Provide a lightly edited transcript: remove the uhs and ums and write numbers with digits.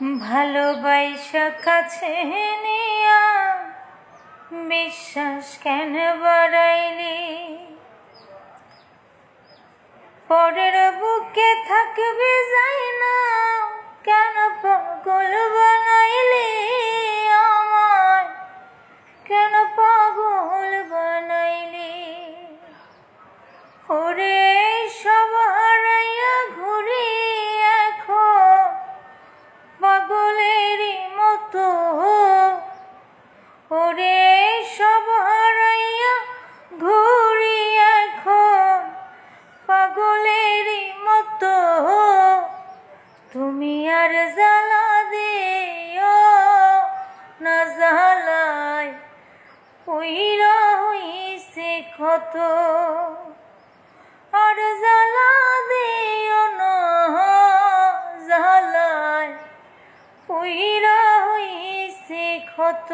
ভালোবাসা কাছে নিয়া বিশ্বাস কেন বাড়াইলি? পরের বুকে থাকবে যাই না কেন পাগল বানাইলি আমায়? কেন পাগল বানাইলি? ওরে সব হারাইয়া ঘুরি এখন পাগলেরই মতো। ওরে সব হারাইয়া ঘুরি এখন পাগলেরই মতো। তুমি আর জ্বালা দিও না জ্বালায় পইরা হইছে ক্ষত। আর জ্বালা দিও না জ্বালায় পইরা হইছে ক্ষত।